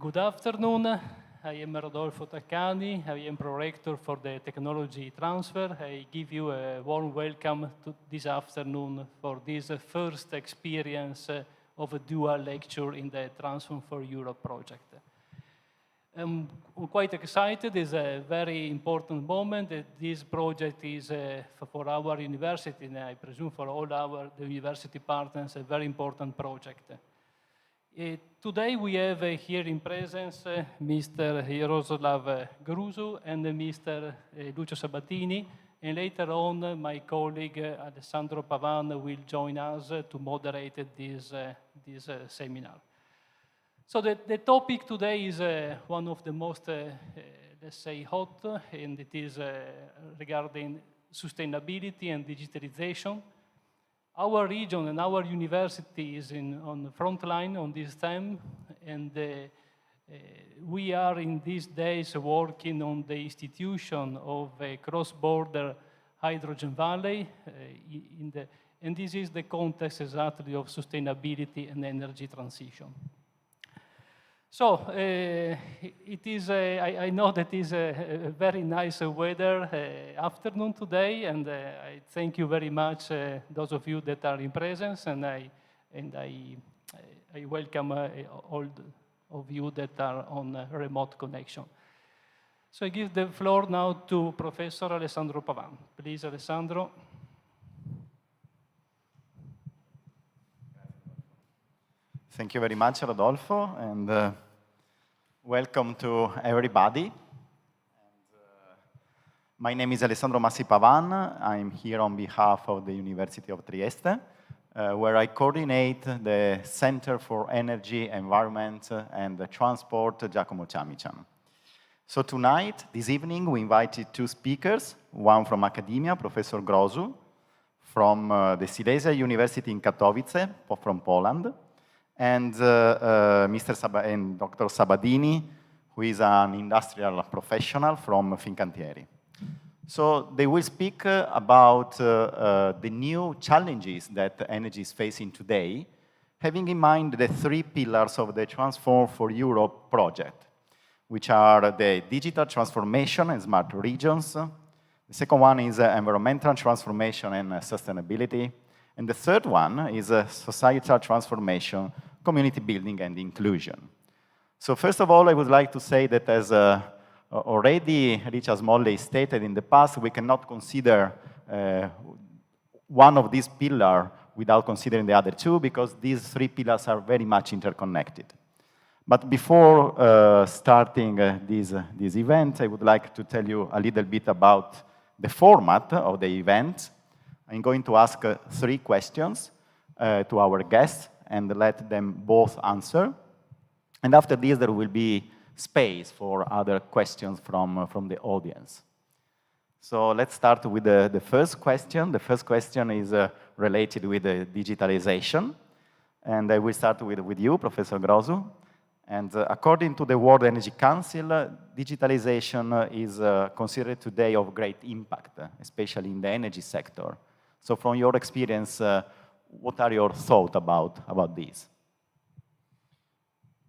Good afternoon. I am Rodolfo Taccani. I am Prorector for the Technology Transfer. I give you a warm welcome to this afternoon for this first experience of a dual lecture in the Transform4Europe project. I'm quite excited. It's a very important moment. This project is for our university, and I presume for all the university partners, a very important project. Today we have here in presence Mr. Jaroslav Gruzu and Mr. Lucio Sabatini, and later on my colleague Alessandro Pavan will join us to moderate this seminar. So the topic today is one of the most, let's say, hot, and it is regarding sustainability and digitalization. Our region and our university is on the front line on this theme, and we are in these days working on the institution of a cross-border hydrogen valley, and this is the context exactly of sustainability and energy transition. So it is. I know that it is a very nice weather afternoon today, and I thank you very much, those of you that are in presence, and I welcome all of you that are on remote connection. So I give the floor now to Professor Alessandro Pavan. Please, Alessandro. Thank you very much, Rodolfo, and welcome to everybody. And, my name is Alessandro Massi Pavan. I'm here on behalf of the University of Trieste, where I coordinate the Center for Energy, Environment, and Transport, Giacomo Ciamician. So tonight, this evening, we invited two speakers, one from academia, Professor Grozu, from the Silesia University in Katowice, from Poland, and Dr. Sabadini, who is an industrial professional from Fincantieri. So they will speak about the new challenges that energy is facing today, having in mind the three pillars of the Transform4Europe project, which are the digital transformation and smart regions. The second one is environmental transformation and sustainability. And the third one is societal transformation, community building, and inclusion. So first of all, I would like to say that as already Richard Smalley stated in the past, we cannot consider one of these pillars without considering the other two, because these three pillars are very much interconnected. But before starting this event, I would like to tell you a little bit about the format of the event. I'm going to ask three questions to our guests and let them both answer. And after this, there will be space for other questions from the audience. So let's start with the first question. The first question is related with the digitalization. And I will start with you, Professor Grozu. And according to the World Energy Council, digitalization is considered today of great impact, especially in the energy sector. So from your experience, what are your thoughts about this?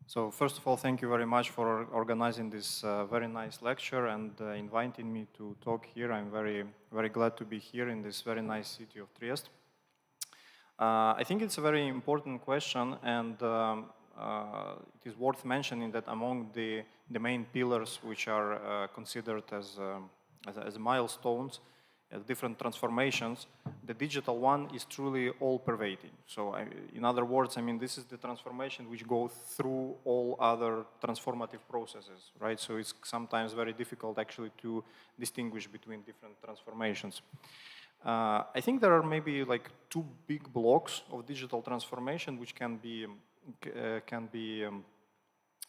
So first of all, thank you very much for organizing this very nice lecture and inviting me to talk here. I'm very, very glad to be here in this very nice city of Trieste. I think it's a very important question, and it is worth mentioning that among the main pillars which are considered as milestones, different transformations, the digital one is truly all-pervading. So in other words, I mean, this is the transformation which goes through all other transformative processes, right? So it's sometimes very difficult actually to distinguish between different transformations. I think there are maybe like two big blocks of digital transformation which can be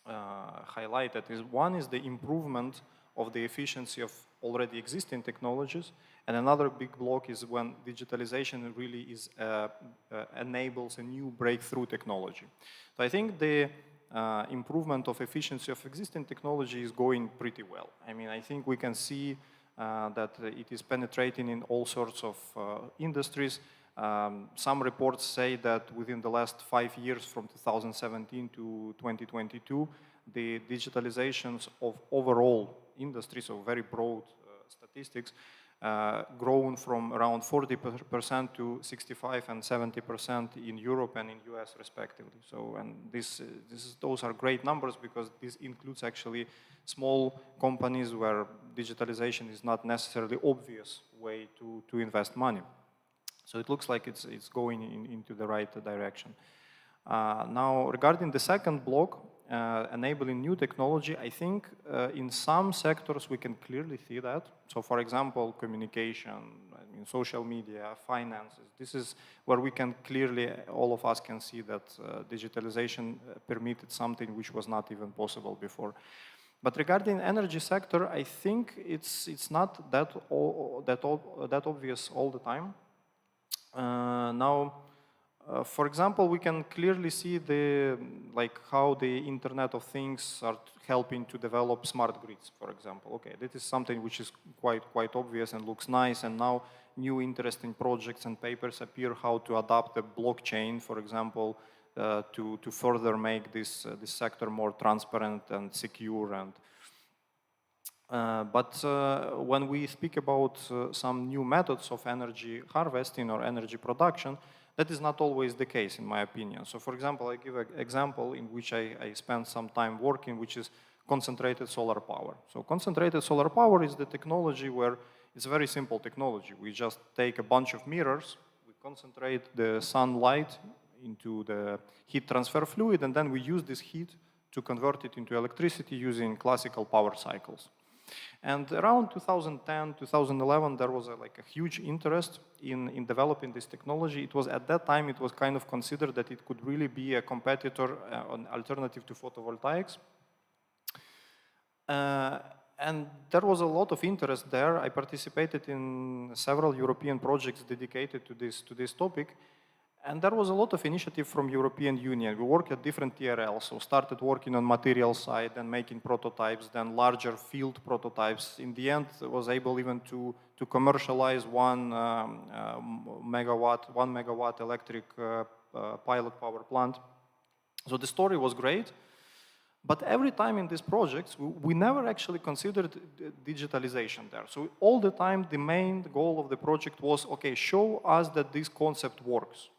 highlighted. One is the improvement of the efficiency of already existing technologies, and another big block is when digitalization really enables a new breakthrough technology. So I think the improvement of efficiency of existing technology is going pretty well. I mean, I think we can see that it is penetrating in all sorts of industries. Some reports say that within the last 5 years, from 2017 to 2022, the digitalizations of overall industry, so very broad statistics, grown from around 40% to 65 and 70% in Europe and in US respectively. So, and those are great numbers because this includes actually small companies where digitalization is not necessarily obvious way to invest money. So it looks like it's going into the right direction. Now, regarding the second block, enabling new technology, I think in some sectors we can clearly see that. So for example, communication, social media, finances, this is where we can clearly, all of us can see that digitalization permitted something which was not even possible before. But regarding energy sector, I think it's not that obvious all the time. For example, we can clearly see how the Internet of Things are helping to develop smart grids, for example. Okay, that is something which is quite obvious and looks nice, and now new interesting projects and papers appear how to adapt the blockchain, for example, to further make this sector more transparent and secure. But when we speak about some new methods of energy harvesting or energy production, that is not always the case, in my opinion. So, for example, I give an example in which I spent some time working, which is concentrated solar power. So, concentrated solar power is the technology where it's a very simple technology. We just take a bunch of mirrors, we concentrate the sunlight into the heat transfer fluid, and then we use this heat to convert it into electricity using classical power cycles. And around 2010, 2011, there was a huge interest in developing this technology. It was at that time, it was kind of considered that it could really be a competitor, an alternative to photovoltaics. And there was a lot of interest there. I participated in several European projects dedicated to this topic. And there was a lot of initiative from European Union. We worked at different TRLs, so started working on material side and making prototypes, then larger field prototypes. In the end, was able even to commercialize 1 megawatt electric pilot power plant. So the story was great. But every time in these projects, we never actually considered digitalization there. So all the time, the main goal of the project was, okay, show us that this concept works.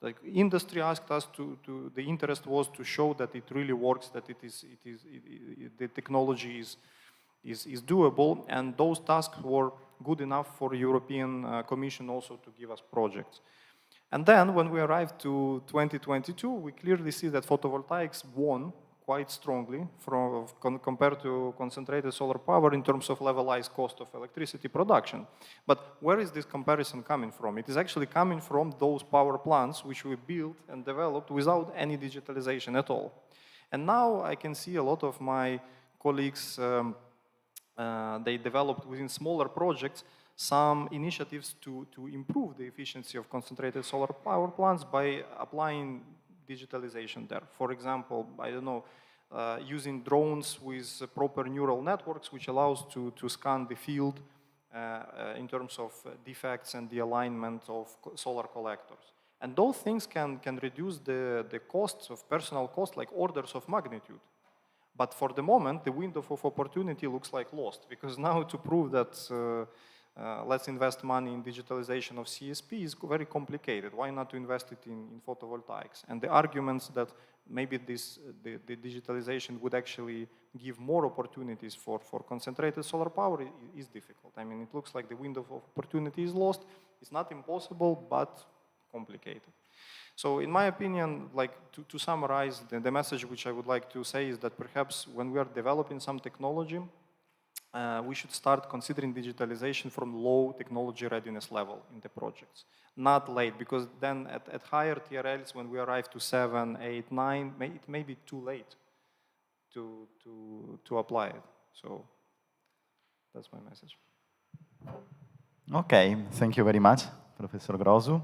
Like industry asked us the interest was to show that it really works, that the technology is doable, and those tasks were good enough for European Commission also to give us projects. And then when we arrived to 2022, we clearly see that photovoltaics won quite strongly compared to concentrated solar power in terms of levelized cost of electricity production. But where is this comparison coming from? It is actually coming from those power plants which we built and developed without any digitalization at all. And now I can see a lot of my colleagues, they developed within smaller projects some initiatives to improve the efficiency of concentrated solar power plants by applying digitalization there. For example, I don't know, using drones with proper neural networks, which allows to scan the field in terms of defects and the alignment of solar collectors. And those things can reduce the costs of personal costs like orders of magnitude. But for the moment, the window of opportunity looks like lost, because now to prove that let's invest money in digitalization of CSP is very complicated. Why not to invest it in photovoltaics? And the arguments that maybe the digitalization would actually give more opportunities for concentrated solar power is difficult. I mean, it looks like the window of opportunity is lost. It's not impossible, but complicated. So in my opinion, like to summarize, the message which I would like to say is that perhaps when we are developing some technology, we should start considering digitalization from low technology readiness level in the projects, not late, because then at higher TRLs, when we arrive to 7, 8, 9, it may be too late to apply it. So that's my message. Okay, thank you very much, Professor Grosu.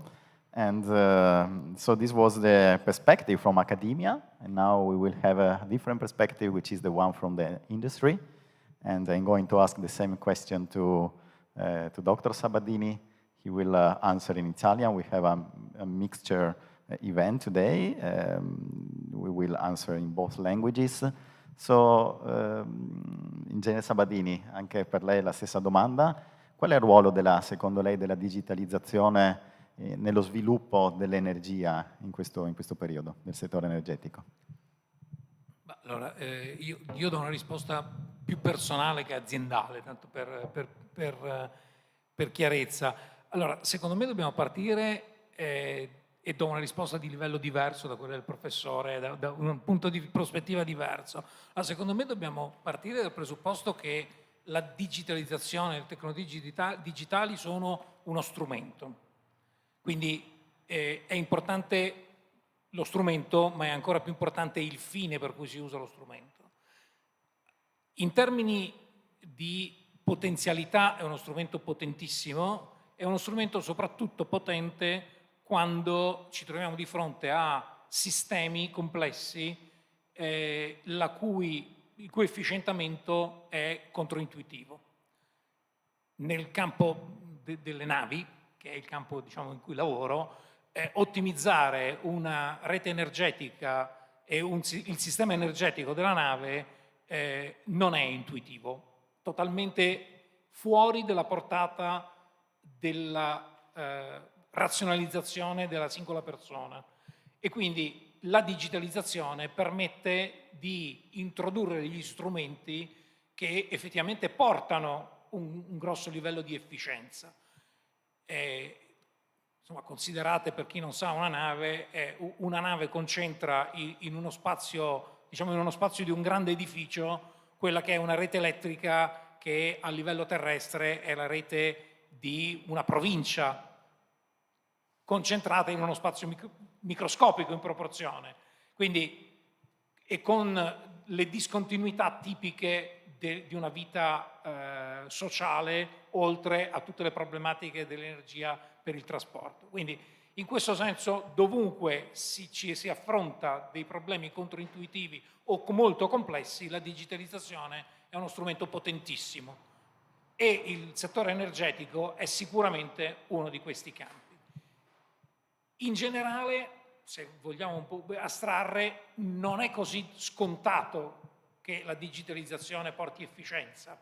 And so this was the perspective from academia, and now we will have a different perspective, which is the one from the industry. And I'm going to ask the same question to Dr. Sabadini. He will answer in Italian. We have a mixture event today. We will answer in both languages. So, Ingegnere Sabadini, anche per lei la stessa domanda. Qual è il ruolo, secondo lei, della digitalizzazione nello sviluppo dell'energia in questo periodo, del settore energetico? Allora, io do una risposta più personale che aziendale, tanto per chiarezza. Allora, secondo me dobbiamo partire, e do una risposta di livello diverso da quella del professore, da un punto di prospettiva diverso. Allora, secondo me dobbiamo partire dal presupposto che la digitalizzazione, le tecnologie digitali sono uno strumento. Quindi è importante lo strumento, ma è ancora più importante il fine per cui si usa lo strumento. In termini di potenzialità è uno strumento potentissimo, è uno strumento soprattutto potente quando ci troviamo di fronte a sistemi complessi il cui efficientamento è controintuitivo. Nel campo delle navi, che è il campo, diciamo, in cui lavoro, ottimizzare una rete energetica e il sistema energetico della nave non è intuitivo, totalmente fuori dalla portata della razionalizzazione della singola persona. E quindi la digitalizzazione permette di introdurre degli strumenti che effettivamente portano un grosso livello di efficienza. Insomma, considerate, per chi non sa, una nave concentra in uno spazio, diciamo in uno spazio di un grande edificio, quella che è una rete elettrica che a livello terrestre è la rete di una provincia, concentrata in uno spazio microscopico in proporzione. Quindi, e con le discontinuità tipiche di una vita sociale, oltre a tutte le problematiche dell'energia per il trasporto. Quindi in questo senso dovunque ci si affronta dei problemi controintuitivi o molto complessi, la digitalizzazione è uno strumento potentissimo e il settore energetico è sicuramente uno di questi campi. In generale, se vogliamo un po' astrarre, non è così scontato che la digitalizzazione porti efficienza.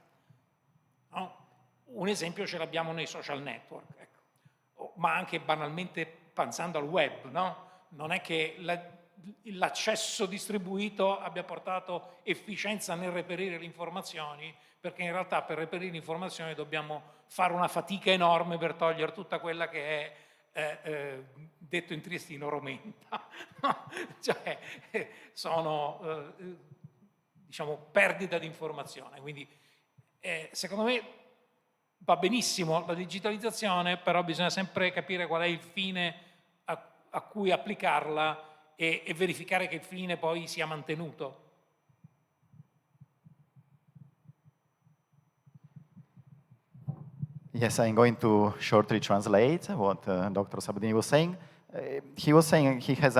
No? Un esempio ce l'abbiamo nei social network, ecco. Ma anche banalmente pensando al web, no? Non è che l'accesso distribuito abbia portato efficienza nel reperire le informazioni, perché in realtà per reperire le informazioni dobbiamo fare una fatica enorme per togliere tutta quella che è detto in triestino romenta. Cioè, sono diciamo perdita di informazione. Quindi secondo me va benissimo la digitalizzazione, però bisogna sempre capire qual è il fine a cui applicarla e verificare che il fine poi sia mantenuto. Yes, I'm going to shortly translate what Dr. Sabadini was saying. He was saying he has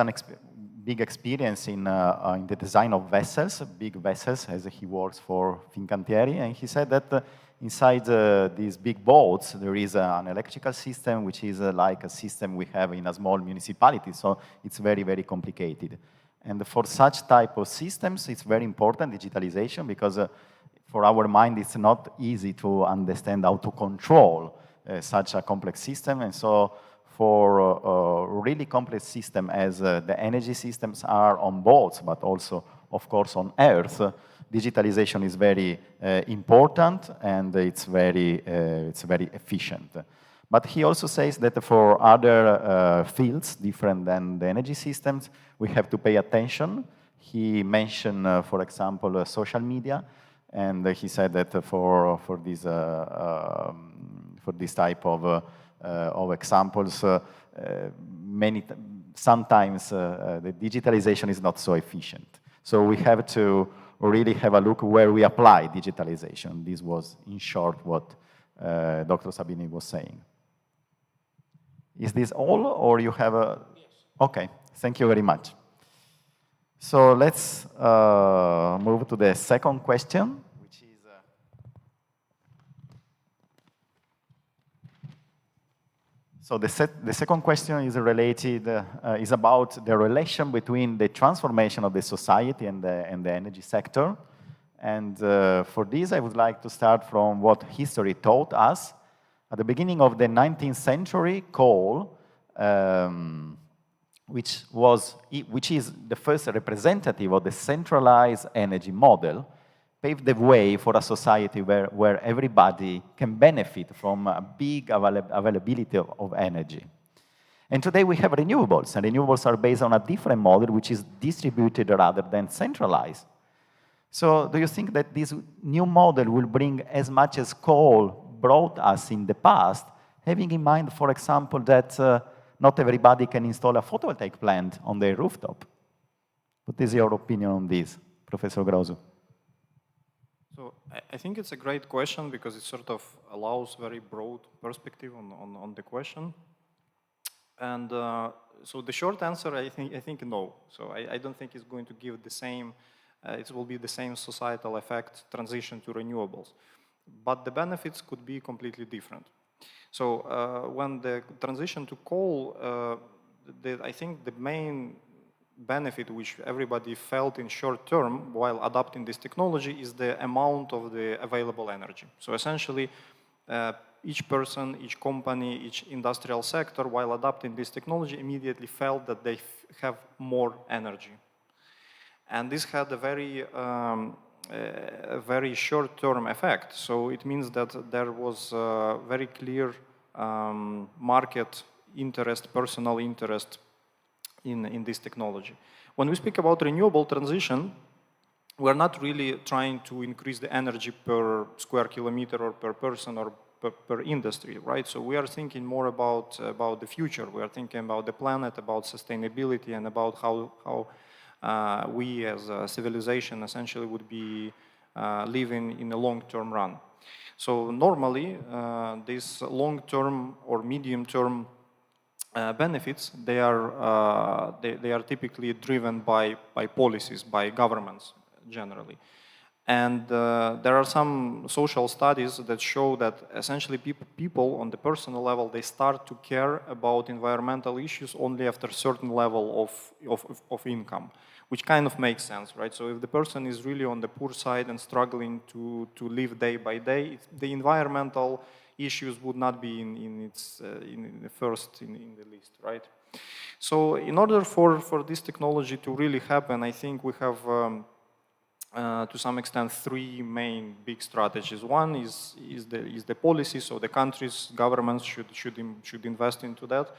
big experience in the design of vessels, big vessels, as he works for Fincantieri, and he said that inside these big boats there is an electrical system which is like a system we have in a small municipality, so it's very, very complicated. And for such type of systems, it's very important, digitalization, because for our mind, it's not easy to understand how to control such a complex system. And so for a really complex system as the energy systems are on boats, but also, of course, on Earth, digitalization is very important and it's very efficient. But he also says that for other fields, different than the energy systems, we have to pay attention. He mentioned, for example, social media. And he said that for this type of examples, sometimes the digitalization is not so efficient. So we have to really have a look where we apply digitalization. This was, in short, what Dr. Sabini was saying. Is this all, or you have a? Yes. Okay, thank you very much. So let's move to the second question, which is So the second question is related, is about the relation between the transformation of the society and the energy sector. And for this, I would like to start from what history taught us. At the beginning of the 19th century, coal, which is the first representative of the centralized energy model, paved the way for a society where everybody can benefit from a big availability of energy. And today we have renewables, and renewables are based on a different model, which is distributed rather than centralized. So do you think that this new model will bring as much as coal brought us in the past, having in mind, for example, that not everybody can install a photovoltaic plant on their rooftop? What is your opinion on this, Professor Grosu? So I think it's a great question because it sort of allows very broad perspective on the question. And so the short answer, I think no. So I don't think it's going to give the same, it will be the same societal effect transition to renewables. But the benefits could be completely different. So when the transition to coal, I think the main benefit which everybody felt in short term while adopting this technology is the amount of the available energy. So essentially, each person, each company, each industrial sector, while adopting this technology, immediately felt that they have more energy. And this had a very short-term effect. So it means that there was a very clear market interest, personal interest in this technology. When we speak about renewable transition, we're not really trying to increase the energy per square kilometer or per person or per industry, right? So we are thinking more about the future. We are thinking about the planet, about sustainability, and about how we as a civilization essentially would be living in a long-term run. So normally, these long-term or medium-term benefits, they are typically driven by policies, by governments generally. And there are some social studies that show that essentially people on the personal level, they start to care about environmental issues only after a certain level of income, which kind of makes sense, right? So if the person is really on the poor side and struggling to live day by day, the environmental issues would not be in the list, right? So in order for this technology to really happen, I think we have to some extent three main big strategies. One is the policy, so the countries, governments should invest into that.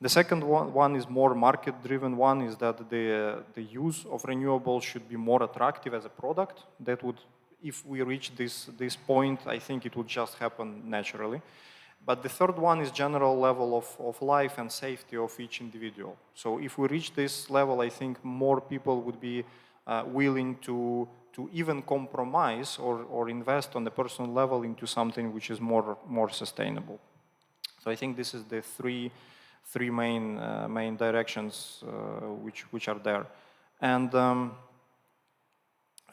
The second one is more market-driven. One is that the use of renewables should be more attractive as a product. That would, if we reach this point, I think it would just happen naturally. But the third one is general level of life and safety of each individual. So if we reach this level, I think more people would be willing to even compromise or invest on the personal level into something which is more sustainable. So I think this is the three main directions which are there. And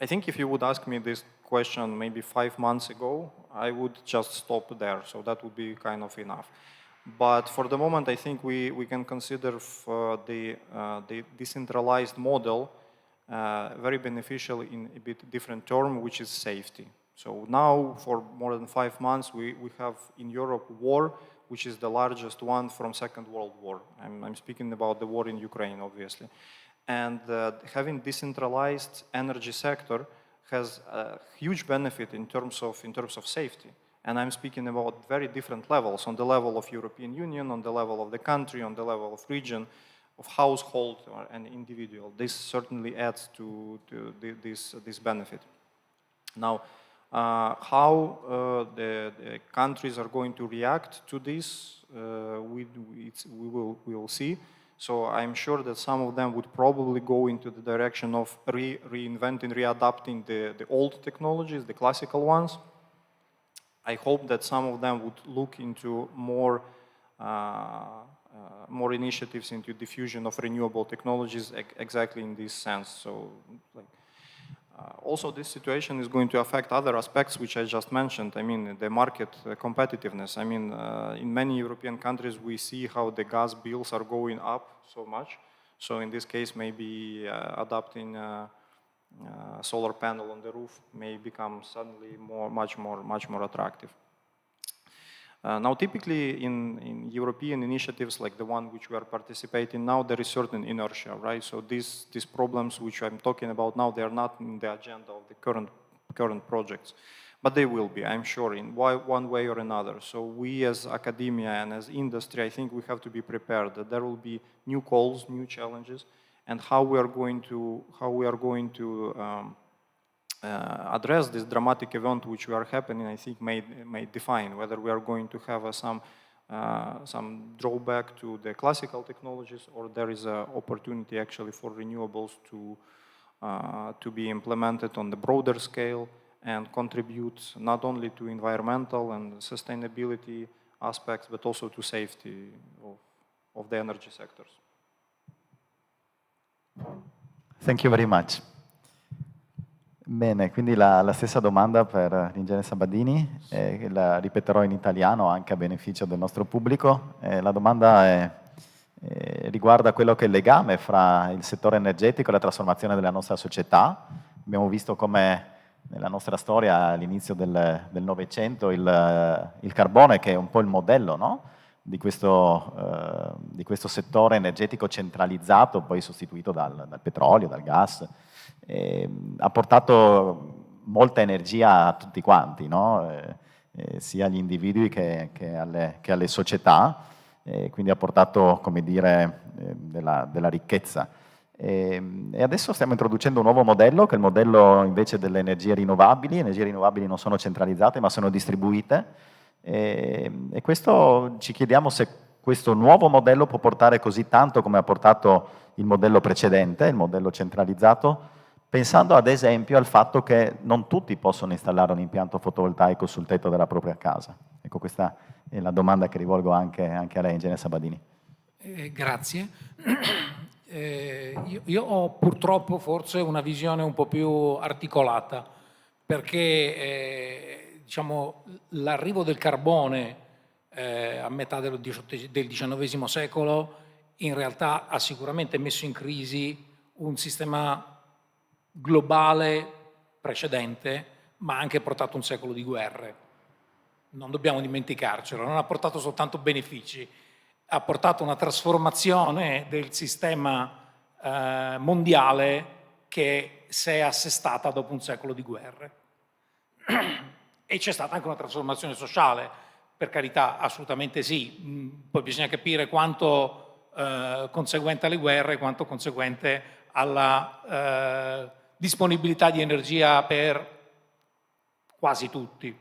I think if you would ask me this question maybe 5 months ago, I would just stop there. So that would be kind of enough. But for the moment, I think we can consider the decentralized model very beneficial in a bit different term, which is safety. So now, for more than 5 months, we have in Europe war, which is the largest one from Second World War. I'm speaking about the war in Ukraine, obviously. And having decentralized energy sector has a huge benefit in terms of safety. And I'm speaking about very different levels, on the level of European Union, on the level of the country, on the level of region, of household or an individual. This certainly adds to this benefit. Now, how the countries are going to react to this, we will see. So I'm sure that some of them would probably go into the direction of reinventing, readapting the old technologies, the classical ones. I hope that some of them would look into more initiatives into diffusion of renewable technologies exactly in this sense. So, like, Also, this situation is going to affect other aspects which I just mentioned. I mean, the market competitiveness. I mean, in many European countries, we see how the gas bills are going up so much. So in this case, maybe adopting a solar panel on the roof may become suddenly much more attractive. Now, typically in European initiatives like the one which we are participating now, there is certain inertia, right? So these problems which I'm talking about now, they are not in the agenda of the current projects, but they will be, I'm sure, in one way or another. So we as academia and as industry, I think we have to be prepared that there will be new calls, new challenges, and how we are going to address this dramatic event which we are happening, I think may define whether we are going to have some drawback to the classical technologies, or there is an opportunity actually for renewables to be implemented on the broader scale and contribute not only to environmental and sustainability aspects, but also to safety of the energy sectors. Thank you very much. Bene, quindi la stessa domanda per l'ingegnere Sabadini, la ripeterò in italiano anche a beneficio del nostro pubblico. La domanda riguarda quello che è il legame fra il settore energetico e la trasformazione della nostra società. Abbiamo visto come nella nostra storia all'inizio del Novecento il carbone, che è un po' il modello, no? di questo settore energetico centralizzato, poi sostituito dal petrolio, dal gas, ha portato molta energia a tutti quanti, no? Sia agli individui che alle società, quindi ha portato, come dire, della ricchezza. E adesso stiamo introducendo un nuovo modello, che è il modello invece delle energie rinnovabili. Le energie rinnovabili non sono centralizzate, ma sono distribuite. E questo ci chiediamo se questo nuovo modello può portare così tanto come ha portato il modello precedente, il modello centralizzato, pensando ad esempio al fatto che non tutti possono installare un impianto fotovoltaico sul tetto della propria casa. Ecco, questa è la domanda che rivolgo anche a lei, ingegnere Sabadini. Grazie. Io ho purtroppo forse una visione un po' più articolata, perché diciamo, l'arrivo del carbone a metà del XIX secolo in realtà ha sicuramente messo in crisi un sistema globale precedente, ma ha anche portato un secolo di guerre. Non dobbiamo dimenticarcelo, non ha portato soltanto benefici, ha portato una trasformazione del sistema mondiale che si è assestata dopo un secolo di guerre. E c'è stata anche una trasformazione sociale, per carità, assolutamente sì. Poi bisogna capire quanto conseguente alle guerre, quanto conseguente alla disponibilità di energia per quasi tutti,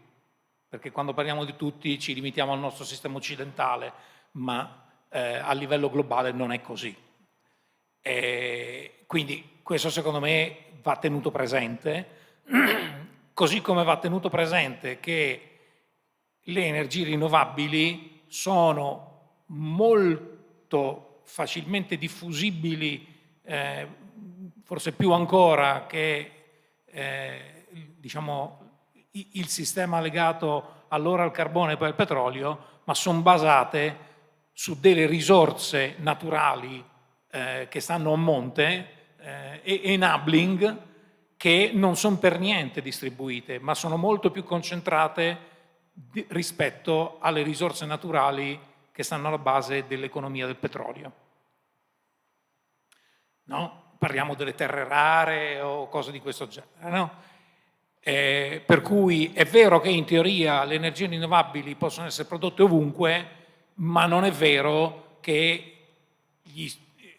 perché quando parliamo di tutti ci limitiamo al nostro sistema occidentale, ma a livello globale non è così. Quindi questo secondo me va tenuto presente, così come va tenuto presente che le energie rinnovabili sono molto facilmente diffusibili, forse più ancora che diciamo, il sistema legato allora al carbone e poi al petrolio, ma sono basate su delle risorse naturali che stanno a monte, enabling, che non sono per niente distribuite, ma sono molto più concentrate rispetto alle risorse naturali che stanno alla base dell'economia del petrolio. No? Parliamo delle terre rare o cose di questo genere, no? Per cui è vero che in teoria le energie rinnovabili possono essere prodotte ovunque, ma non è vero che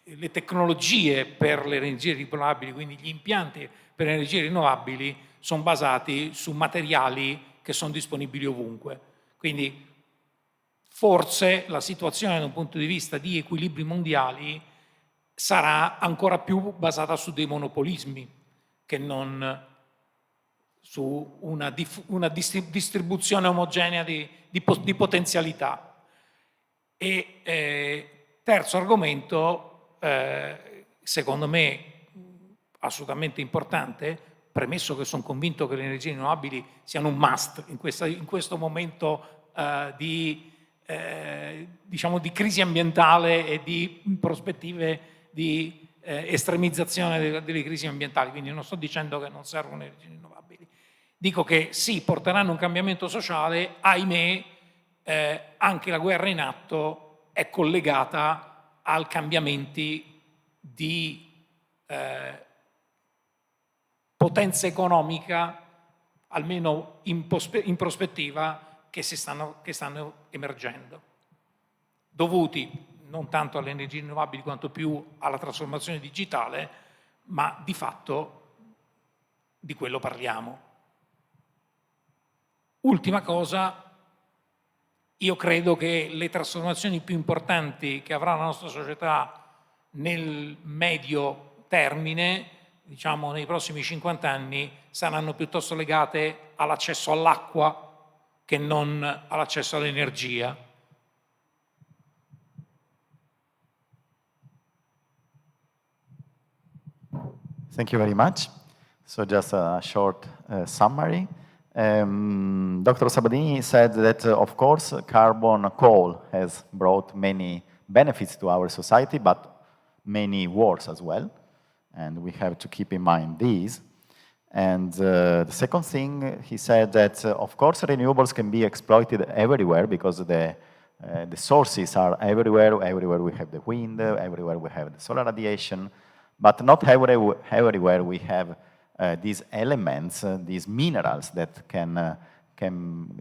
le tecnologie per le energie rinnovabili, quindi gli impianti per le energie rinnovabili, sono basati su materiali che sono disponibili ovunque. Quindi forse la situazione da un punto di vista di equilibri mondiali sarà ancora più basata su dei monopolismi che non su una distribuzione omogenea di potenzialità. E terzo argomento, secondo me assolutamente importante, premesso che sono convinto che le energie rinnovabili siano un must in questo momento diciamo di crisi ambientale e di prospettive di estremizzazione delle crisi ambientali, quindi non sto dicendo che non servono energie rinnovabili. Dico che sì, porteranno un cambiamento sociale, ahimè, anche la guerra in atto è collegata ai cambiamenti di potenza economica, almeno in prospettiva, che stanno emergendo, dovuti non tanto alle energie rinnovabili quanto più alla trasformazione digitale, ma di fatto di quello parliamo. Ultima cosa, io credo che le trasformazioni più importanti che avrà la nostra società nel medio termine, diciamo nei prossimi 50 anni, saranno piuttosto legate all'accesso all'acqua che non all'accesso all'energia. Thank you very much. So just a short summary. Dr. Sabadini said that, of course, carbon coal has brought many benefits to our society, but many wars as well. And we have to keep in mind these. And the second thing, he said that, of course, renewables can be exploited everywhere because the sources are everywhere. Everywhere we have the wind, everywhere we have the solar radiation, but not everywhere we have these elements, these minerals that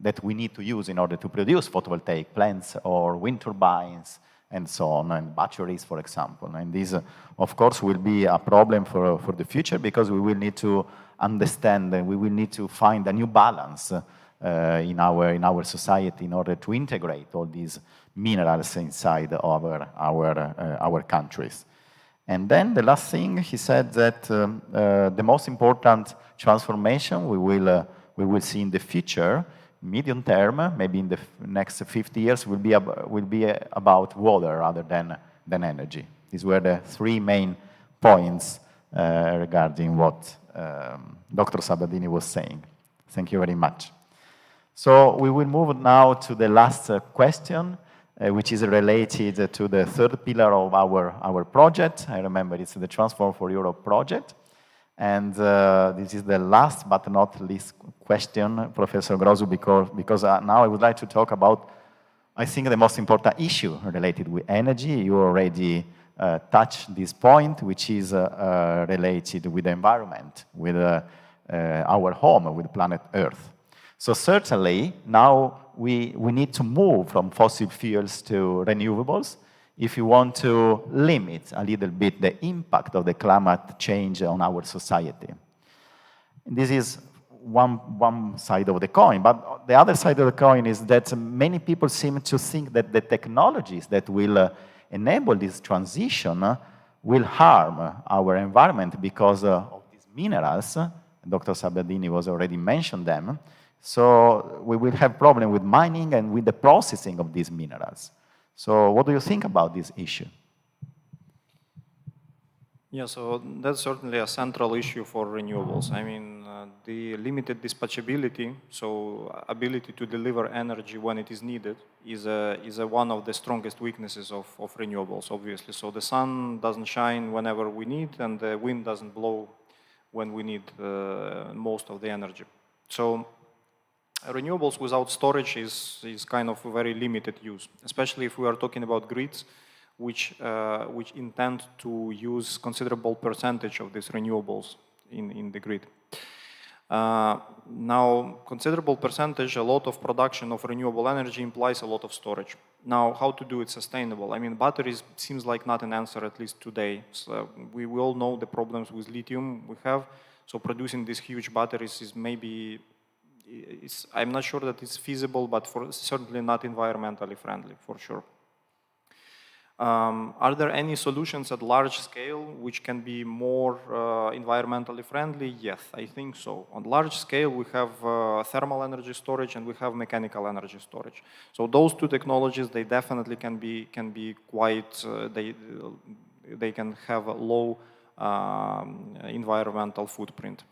that we need to use in order to produce photovoltaic plants or wind turbines and so on, and batteries, for example. And this, of course, will be a problem for the future because we will need to understand and we will need to find a new balance in our society in order to integrate all these minerals inside our countries. And then the last thing, he said that the most important transformation we will see in the future, medium term, maybe in the next 50 years, will be about water rather than energy. These were the three main points regarding what Dr. Sabadini was saying. Thank you very much. So we will move now to the last question, which is related to the third pillar of our project. I remember it's the Transform4Europe project. And this is the last but not least question, Professor Grosu, because now I would like to talk about, I think, the most important issue related with energy. You already touched this point, which is related with the environment, with our home, with planet Earth. So certainly, now we need to move from fossil fuels to renewables if you want to limit a little bit the impact of the climate change on our society. And this is one side of the coin, but the other side of the coin is that many people seem to think that the technologies that will enable this transition will harm our environment because of these minerals. Dr. Sabadini was already mentioned them. So we will have problem with mining and with the processing of these minerals. So what do you think about this issue? Yeah, so that's certainly a central issue for renewables. I mean, the limited dispatchability, so ability to deliver energy when it is needed, is one of the strongest weaknesses of renewables, obviously. So the sun doesn't shine whenever we need, and the wind doesn't blow when we need most of the energy. So renewables without storage is kind of a very limited use, especially if we are talking about grids, which intend to use considerable percentage of these renewables in the grid. Now, considerable percentage, a lot of production of renewable energy implies a lot of storage. Now, how to do it sustainable? I mean, batteries seems like not an answer, at least today. So we all know the problems with lithium we have. So producing these huge batteries is maybe, I'm not sure that it's feasible, but certainly not environmentally friendly, for sure. Are there any solutions at large scale which can be more environmentally friendly? Yes, I think so. On large scale, we have thermal energy storage and we have mechanical energy storage. So those two technologies, they definitely can be quite, they can have a low environmental footprint.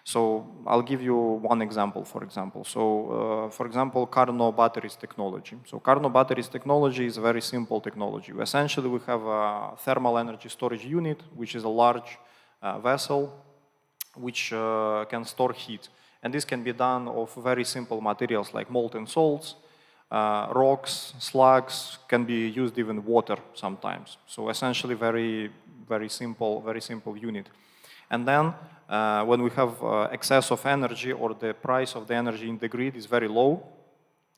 So I'll give you one example, for example. So, for example, Cardinal batteries technology. So Cardinal batteries technology is a very simple technology. Essentially, we have a thermal energy storage unit, which is a large vessel which can store heat. And this can be done of very simple materials like molten salts, rocks, slugs, can be used even water sometimes. So essentially very simple unit. And then when we have excess of energy or the price of the energy in the grid is very low,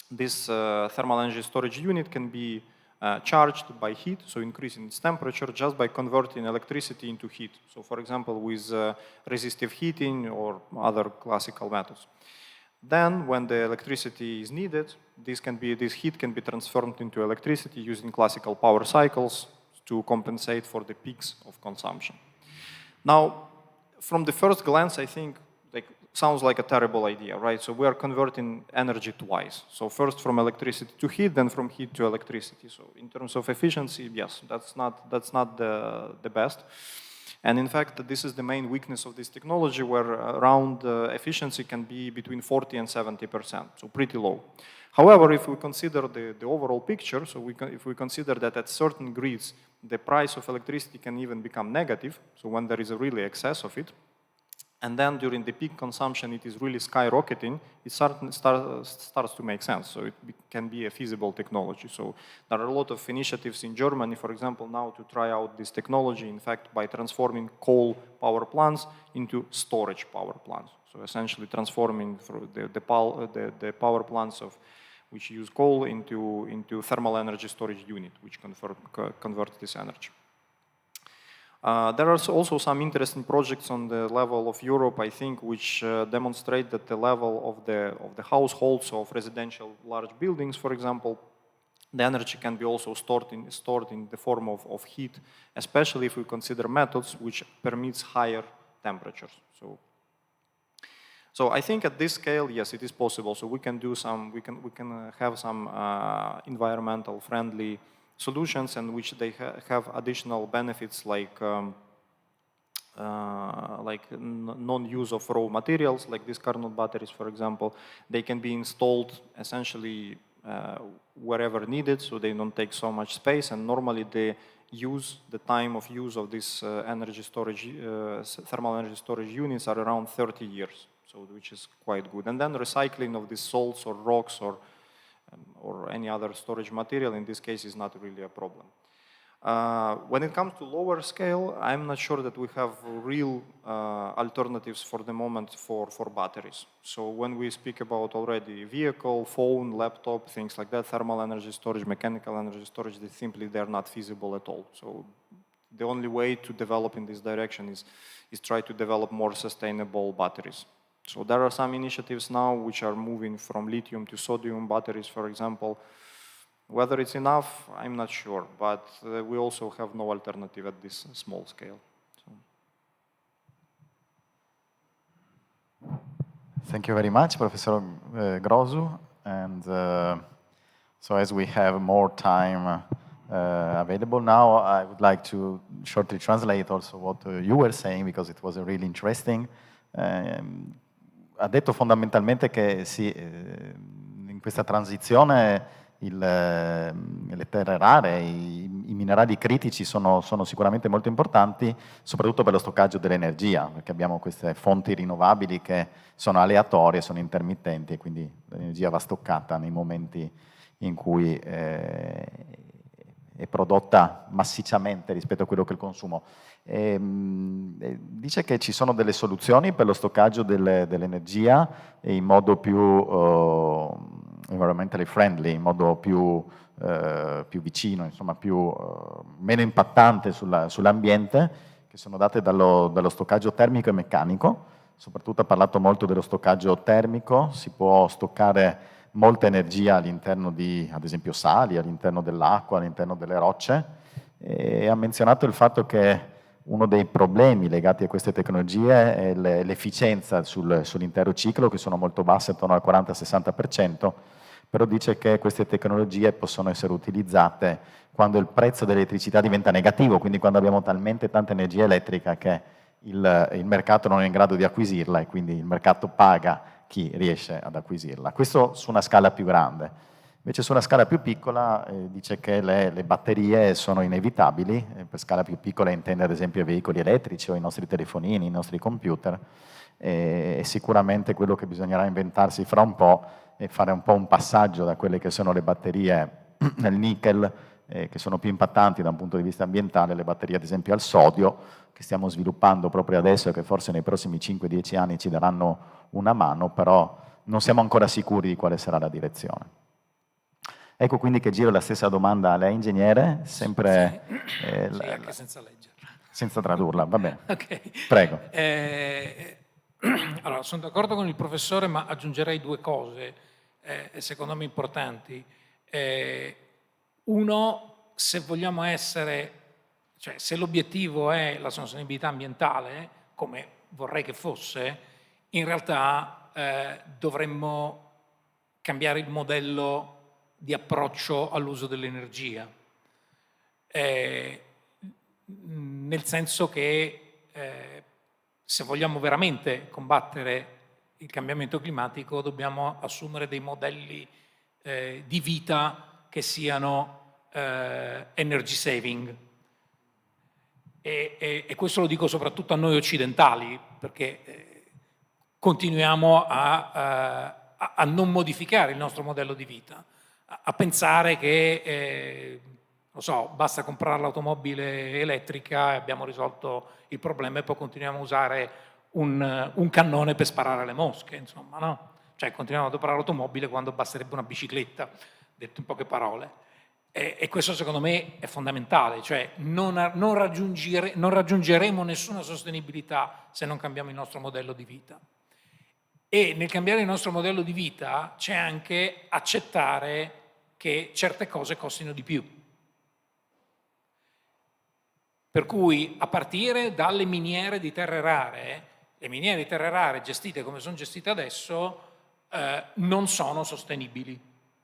this thermal energy storage unit can be charged by heat, so increasing its temperature just by converting electricity into heat. So for example, with resistive heating or other classical methods. Then when the electricity is needed, this heat can be transformed into electricity using classical power cycles to compensate for the peaks of consumption. Now, from the first glance, I think sounds like a terrible idea, right? So we are converting energy twice. So first from electricity to heat, then from heat to electricity. So in terms of efficiency, yes, that's not the best. And in fact, this is the main weakness of this technology, where around efficiency can be between 40 and 70%, so pretty low. However, if we consider the overall picture, so if we consider that at certain grids, the price of electricity can even become negative, so when there is a really excess of it, and then during the peak consumption it is really skyrocketing, it starts to make sense. So it can be a feasible technology. So there are a lot of initiatives in Germany, for example, now to try out this technology, in fact, by transforming coal power plants into storage power plants. So essentially transforming the power plants which use coal into thermal energy storage unit, which convert this energy. There are also some interesting projects on the level of Europe, I think, which demonstrate that the level of the households of residential large buildings, for example, the energy can be also stored in the form of heat, especially if we consider methods which permits higher temperatures. So I think at this scale, yes, it is possible. So we can have some environmental friendly solutions, and which they have additional benefits like non-use of raw materials, like these Cardinal batteries, for example. They can be installed essentially wherever needed, so they don't take so much space. And normally the time of use of this energy storage, thermal energy storage units are around 30 years, so which is quite good. And then recycling of these salts or rocks or any other storage material, in this case, is not really a problem. When it comes to lower scale, I'm not sure that we have real alternatives for the moment for batteries. So when we speak about already vehicle, phone, laptop, things like that, thermal energy storage, mechanical energy storage, they're not feasible at all. So the only way to develop in this direction is try to develop more sustainable batteries. So there are some initiatives now which are moving from lithium to sodium batteries, for example. Whether it's enough, I'm not sure, but we also have no alternative at this small scale. Thank you very much, Professor Grosu. And so as we have more time available now, I would like to shortly translate also what you were saying, because it was really interesting. Ha detto fondamentalmente che in questa transizione le terre rare, i minerali critici sono sicuramente molto importanti, soprattutto per lo stoccaggio dell'energia, perché abbiamo queste fonti rinnovabili che sono aleatorie, sono intermittenti, e quindi l'energia va stoccata nei momenti in cui è prodotta massicciamente rispetto a quello che è il consumo. Dice che ci sono delle soluzioni per lo stoccaggio dell'energia in modo più environmentally friendly, in modo più vicino, insomma meno impattante sull'ambiente, che sono date dallo stoccaggio termico e meccanico. Soprattutto ha parlato molto dello stoccaggio termico, si può stoccare molta energia all'interno di, ad esempio, sali, all'interno dell'acqua, all'interno delle rocce, e ha menzionato il fatto che uno dei problemi legati a queste tecnologie è l'efficienza sull'intero ciclo, che sono molto basse, attorno al 40-60%, però dice che queste tecnologie possono essere utilizzate quando il prezzo dell'elettricità diventa negativo, quindi quando abbiamo talmente tanta energia elettrica che il mercato non è in grado di acquisirla e quindi il mercato paga chi riesce ad acquisirla. Questo su una scala più grande. Invece su una scala più piccola dice che le batterie sono inevitabili, per scala più piccola intende ad esempio i veicoli elettrici o i nostri telefonini, i nostri computer, e sicuramente quello che bisognerà inventarsi fra un po' è fare un po' un passaggio da quelle che sono le batterie nel nickel, che sono più impattanti da un punto di vista ambientale, le batterie ad esempio al sodio, che stiamo sviluppando proprio adesso e che forse nei prossimi 5-10 anni ci daranno una mano, però non siamo ancora sicuri di quale sarà la direzione. Ecco quindi che giro la stessa domanda a lei, ingegnere, sempre... Sì, anche senza leggerla. Senza tradurla, va bene. Okay. Prego. Allora, sono d'accordo con il professore, ma aggiungerei due cose, secondo me importanti. Uno, se vogliamo essere, cioè se l'obiettivo è la sostenibilità ambientale, come vorrei che fosse, in realtà dovremmo cambiare il modello di approccio all'uso dell'energia. Nel senso che se vogliamo veramente combattere il cambiamento climatico dobbiamo assumere dei modelli di vita che siano energy saving. E questo lo dico soprattutto a noi occidentali, perché continuiamo a non modificare il nostro modello di vita, a pensare che non so, basta comprare l'automobile elettrica e abbiamo risolto il problema e poi continuiamo a usare un cannone per sparare alle mosche, insomma, no? Cioè continuiamo ad adoperare l'automobile quando basterebbe una bicicletta, detto in poche parole. E questo secondo me è fondamentale, cioè non raggiungeremo nessuna sostenibilità se non cambiamo il nostro modello di vita. E nel cambiare il nostro modello di vita c'è anche accettare che certe cose costino di più. Per cui a partire dalle miniere di terre rare, le miniere di terre rare gestite come sono gestite adesso non sono sostenibili,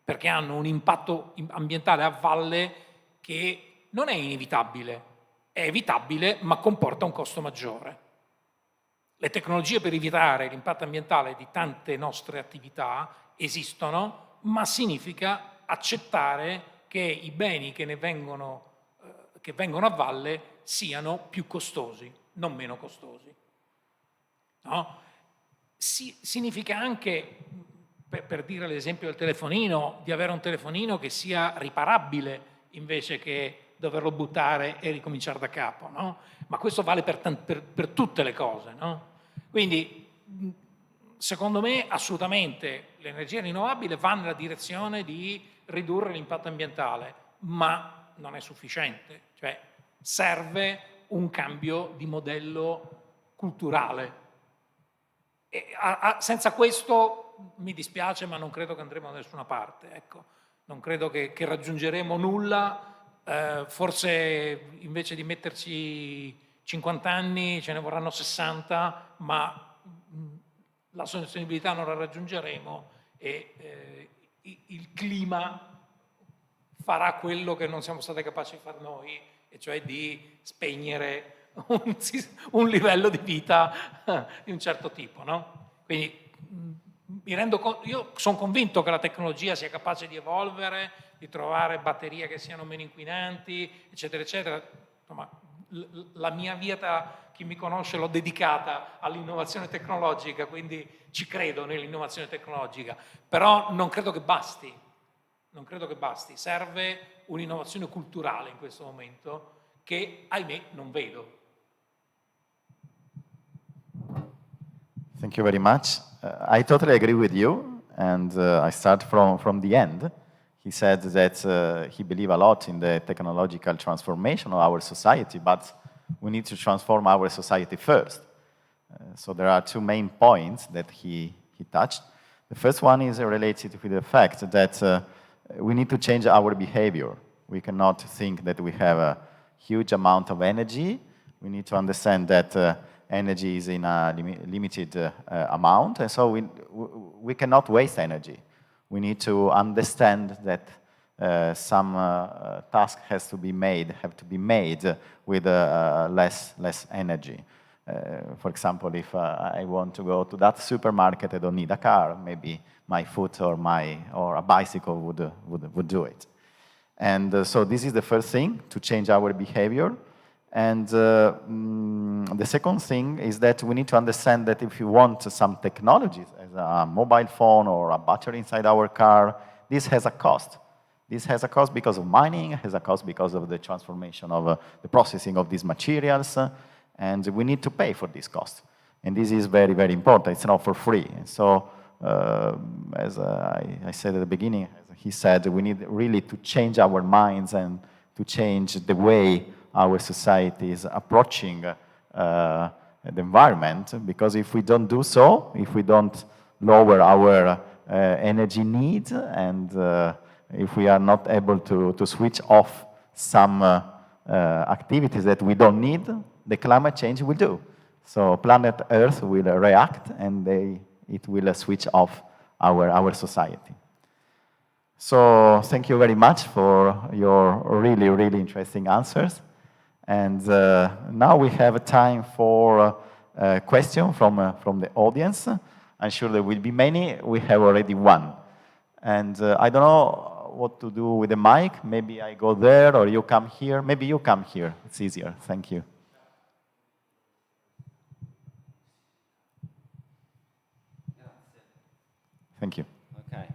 perché hanno un impatto ambientale a valle che non è inevitabile, è evitabile ma comporta un costo maggiore. Le tecnologie per evitare l'impatto ambientale di tante nostre attività esistono, ma significa accettare che i beni che vengono a valle siano più costosi, non meno costosi. No? Significa anche, per dire l'esempio del telefonino, di avere un telefonino che sia riparabile invece che doverlo buttare e ricominciare da capo, no? Ma questo vale per tutte le cose, no? Quindi, secondo me, assolutamente l'energia rinnovabile va nella direzione di ridurre l'impatto ambientale, ma non è sufficiente, cioè serve un cambio di modello culturale. Senza questo, mi dispiace, ma non credo che andremo da nessuna parte, ecco. Non credo che raggiungeremo nulla, forse invece di metterci 50 anni ce ne vorranno 60, ma la sostenibilità non la raggiungeremo e il clima farà quello che non siamo stati capaci di fare noi, e cioè di spegnere un livello di vita di un certo tipo, no? Quindi mi rendo conto, io sono convinto che la tecnologia sia capace di evolvere, di trovare batterie che siano meno inquinanti, eccetera, eccetera. Insomma, la mia vita, chi mi conosce, l'ho dedicata all'innovazione tecnologica, quindi ci credo nell'innovazione tecnologica, però non credo che basti. Non credo che basti, serve un'innovazione culturale in questo momento che, ahimè, non vedo. Thank you very much. I totally agree with you, and I start from the end. He said that he believes a lot in the technological transformation of our society, but we need to transform our society first. So there are two main points that he touched. The first one is related with the fact that we need to change our behavior. We cannot think that we have a huge amount of energy. We need to understand that energy is in a limited amount, and so we cannot waste energy. We need to understand that some tasks have to be made with less energy. For example, if I want to go to that supermarket, I don't need a car. Maybe my foot or a bicycle would do it. And so this is the first thing, to change our behavior. And the second thing is that we need to understand that if you want some technologies, as a mobile phone or a battery inside our car, this has a cost. This has a cost because of mining, has a cost because of the transformation of the processing of these materials, and we need to pay for this cost. And this is very, very important. It's not for free. And so, as I said at the beginning, as he said, we need really to change our minds and to change the way our society is approaching the environment, because if we don't do so, if we don't lower our energy needs, and if we are not able to switch off some activities that we don't need, the climate change will do. So planet Earth will react, and it will switch off our society. So thank you very much for your really, really interesting answers. And now we have time for a question from the audience. I'm sure there will be many. We have already one. And I don't know what to do with the mic. Maybe I go there, or you come here. Maybe you come here. It's easier. Thank you. Thank you. Okay.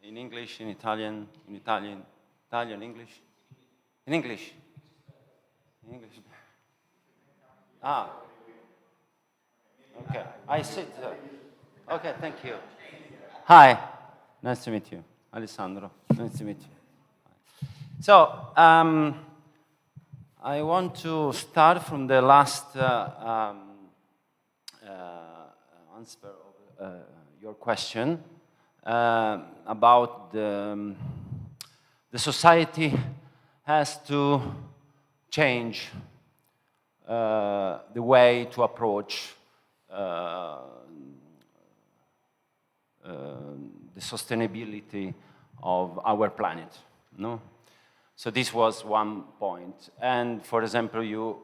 In English, in Italian, English. In English. English. Ah. Okay. I sit. Okay, thank you. Hi. Nice to meet you. Alessandro. Nice to meet you. So, I want to start from the last answer of your question about the society has to change the way to approach the sustainability of our planet, no? So this was one point. And for example, you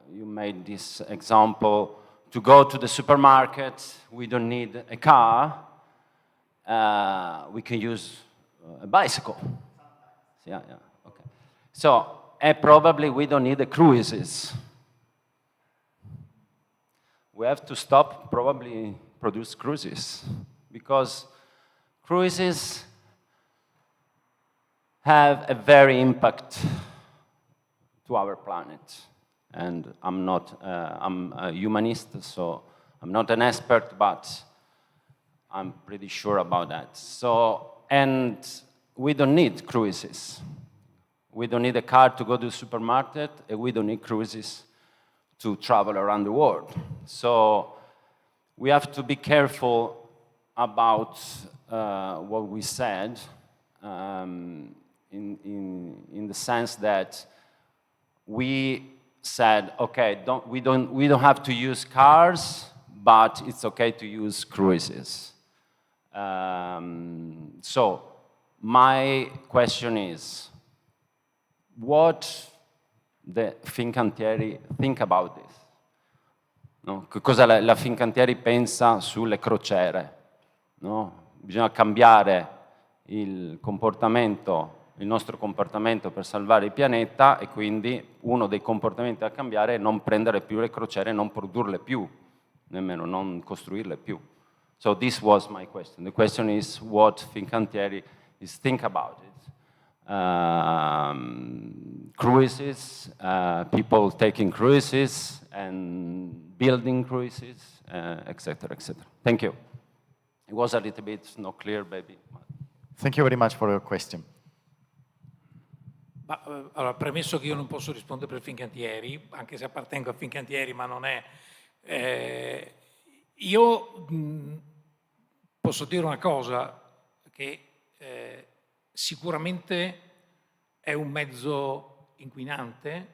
made this example, to go to the supermarket, we don't need a car, we can use a bicycle. Yeah, okay. So, probably we don't need the cruises. We have to stop probably produce cruises, because cruises have a very impact to our planet. And I'm a humanist, so I'm not an expert, but I'm pretty sure about that. So, and we don't need cruises. We don't need a car to go to the supermarket, and we don't need cruises to travel around the world. So we have to be careful about what we said, in the sense that we said, okay, we don't have to use cars, but it's okay to use cruises. So my question is, what the Fincantieri think about this? No? Che cosa la Fincantieri pensa sulle crociere? No? Bisogna cambiare il nostro comportamento per salvare il pianeta, e quindi uno dei comportamenti da cambiare è non prendere più le crociere, non produrle più, nemmeno non costruirle più. So this was my question. The question is what Fincantieri is think about it. Cruises, people taking cruises and building cruises, etc., etc. Thank you. It was a little bit not clear, maybe. Thank you very much for your question. Allora, premesso che io non posso rispondere per Fincantieri, anche se appartengo a Fincantieri, ma non è... io posso dire una cosa, che sicuramente è un mezzo inquinante,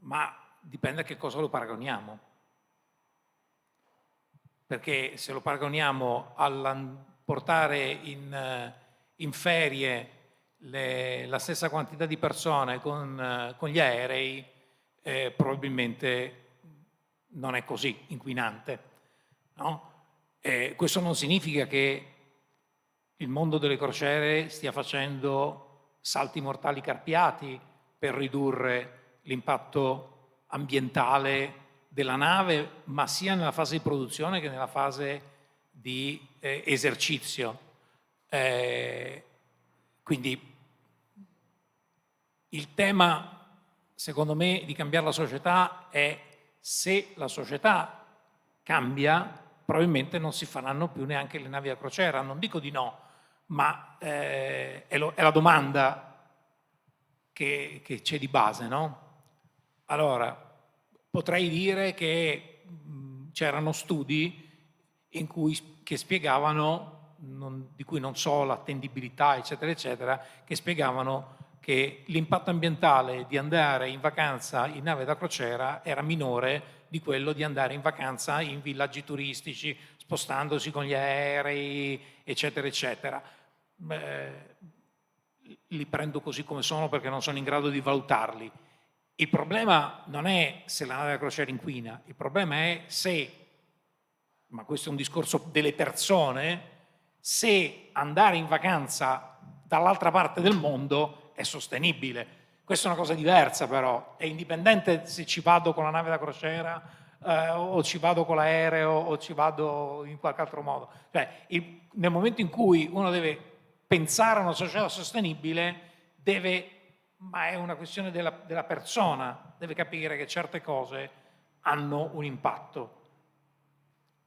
ma dipende a che cosa lo paragoniamo. Perché se lo paragoniamo al portare in ferie la stessa quantità di persone con gli aerei, probabilmente non è così inquinante, no? Questo non significa che il mondo delle crociere stia facendo salti mortali carpiati per ridurre l'impatto ambientale della nave, ma sia nella fase di produzione che nella fase di esercizio. Quindi il tema, secondo me, di cambiare la società è: se la società cambia, probabilmente non si faranno più neanche le navi da crociera. Non dico di no, ma è la domanda che c'è di base, no? Allora, potrei dire che c'erano studi che spiegavano, di cui non so l'attendibilità, eccetera, eccetera, che spiegavano che l'impatto ambientale di andare in vacanza in nave da crociera era minore di quello di andare in vacanza in villaggi turistici, spostandosi con gli aerei, eccetera, eccetera. Li prendo così come sono perché non sono in grado di valutarli. Il problema non è se la nave da crociera inquina, il problema è se, ma questo è un discorso delle persone, se andare in vacanza dall'altra parte del mondo è sostenibile. Questa è una cosa diversa però, è indipendente se ci vado con la nave da crociera o ci vado con l'aereo o ci vado in qualche altro modo. Cioè, nel momento in cui uno deve pensare a una società sostenibile, ma è una questione della persona, deve capire che certe cose hanno un impatto.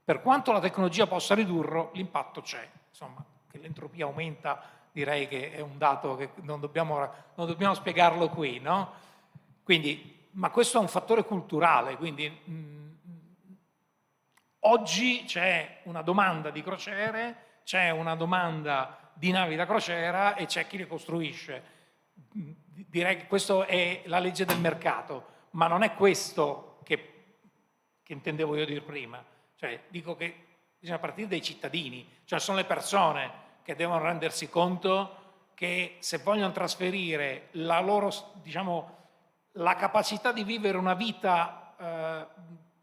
Per quanto la tecnologia possa ridurlo, l'impatto c'è. Insomma, che l'entropia aumenta, direi che è un dato che non dobbiamo spiegarlo qui, no? Quindi, ma questo è un fattore culturale, quindi oggi c'è una domanda di crociere, c'è una domanda di navi da crociera e c'è chi le costruisce. Direi che questa è la legge del mercato, ma non è questo che intendevo io dire prima. Cioè, dico che bisogna partire dai cittadini, cioè sono le persone che devono rendersi conto che se vogliono trasferire la loro, diciamo, la capacità di vivere una vita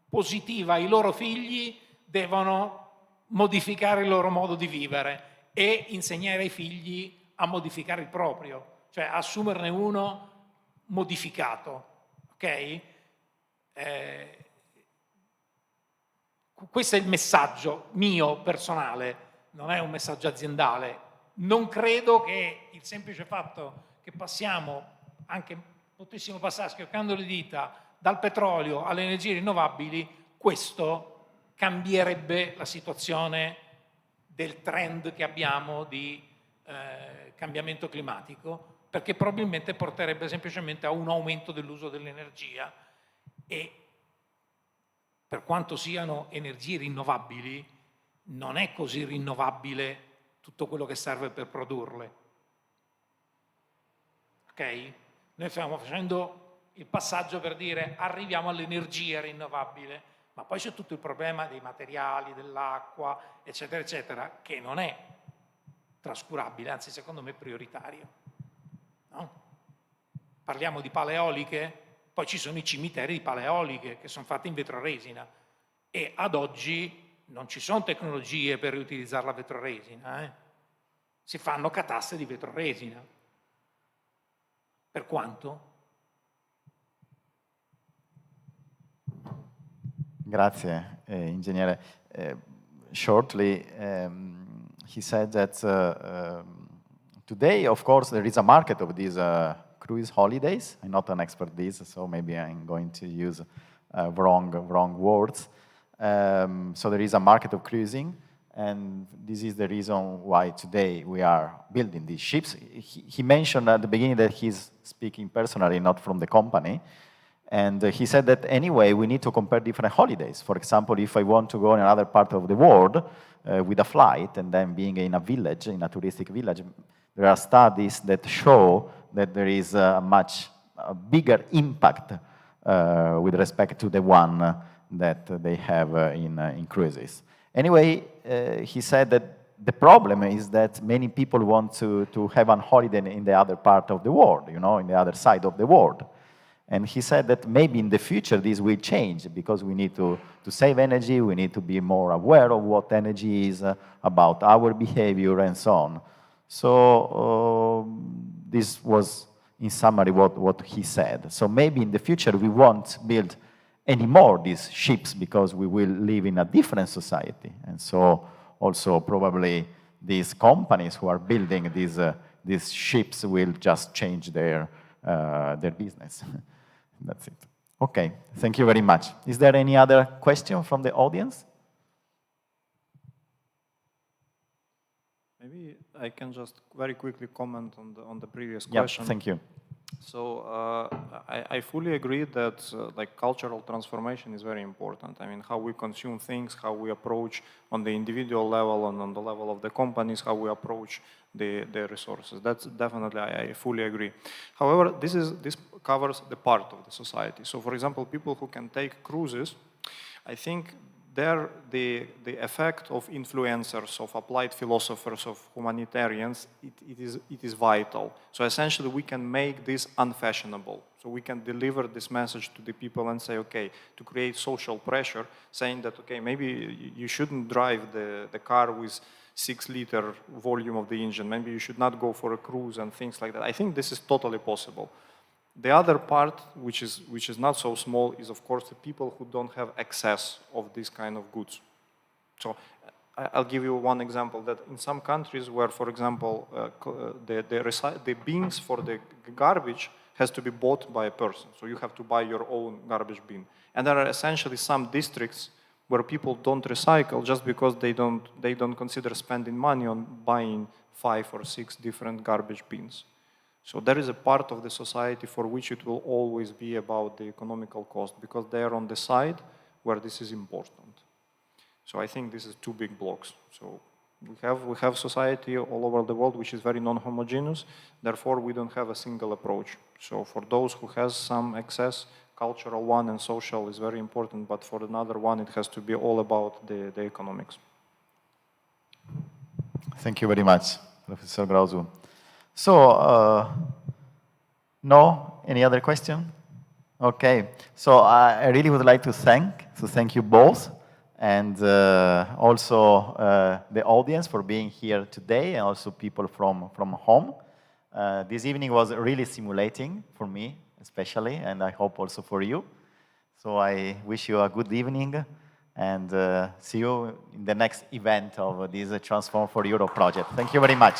positiva ai loro figli, devono modificare il loro modo di vivere e insegnare ai figli a modificare il proprio, cioè assumerne uno modificato, ok? Questo è il messaggio mio personale, non è un messaggio aziendale. Non credo che il semplice fatto che passiamo, anche potessimo passare schioccando le dita, dal petrolio alle energie rinnovabili, questo cambierebbe la situazione del trend che abbiamo di cambiamento climatico, perché probabilmente porterebbe semplicemente a un aumento dell'uso dell'energia e per quanto siano energie rinnovabili, non è così rinnovabile tutto quello che serve per produrle. Ok? Noi stiamo facendo il passaggio per dire arriviamo all'energia rinnovabile, ma poi c'è tutto il problema dei materiali, dell'acqua, eccetera, eccetera, che non è trascurabile, anzi secondo me è prioritario. No? Parliamo di pale eoliche? Poi ci sono i cimiteri di pale eoliche che sono fatti in vetroresina e ad oggi non ci sono tecnologie per riutilizzare la vetroresina. Si fanno cataste di vetroresina. Per quanto? Grazie, ingegnere. Shortly, he said that today, of course, there is a market of these cruise holidays. I'm not an expert in this, so maybe I'm going to use wrong words. So there is a market of cruising, and this is the reason why today we are building these ships. He mentioned at the beginning that he's speaking personally, not from the company. And he said that anyway, we need to compare different holidays. For example, if I want to go in another part of the world with a flight and then being in a village, in a touristic village, there are studies that show that there is a much bigger impact with respect to the one that they have in cruises. Anyway, he said that the problem is that many people want to have a holiday in the other part of the world, you know, in the other side of the world. And he said that maybe in the future this will change because we need to save energy, we need to be more aware of what energy is, about our behavior and so on. So this was, in summary, what he said. So maybe in the future we won't build anymore these ships because we will live in a different society. And so also probably these companies who are building these ships will just change their business. That's it. Okay, thank you very much. Is there any other question from the audience? Maybe I can just very quickly comment on the previous question. Yeah, thank you. So I fully agree that like cultural transformation is very important. I mean, how we consume things, how we approach on the individual level and on the level of the companies, how we approach the resources. That's definitely, I fully agree. However, this covers the part of the society. So for example, people who can take cruises, I think there the effect of influencers, of applied philosophers, of humanitarians, it is vital. So essentially we can make this unfashionable. So we can deliver this message to the people and say, okay, to create social pressure, saying that, okay, maybe you shouldn't drive the car with 6-liter volume of the engine, maybe you should not go for a cruise and things like that. I think this is totally possible. The other part, which is not so small, is of course the people who don't have access of this kind of goods. So I'll give you one example, that in some countries where, for example, the bins for the garbage has to be bought by a person. So you have to buy your own garbage bin. And there are essentially some districts where people don't recycle just because they don't consider spending money on buying 5 or 6 different garbage bins. So there is a part of the society for which it will always be about the economical cost, because they are on the side where this is important. So I think this is 2 big blocks. So we have society all over the world which is very non-homogeneous, therefore we don't have a single approach. So for those who has some excess, cultural one and social is very important, but for another one it has to be all about the economics. Thank you very much, Professor Grauzu. So, no? Any other question? Okay. So I really would like to thank you both, and also the audience for being here today, and also people from home. This evening was really stimulating for me, especially, and I hope also for you. So I wish you a good evening, and see you in the next event of this Transform4Europe project. Thank you very much.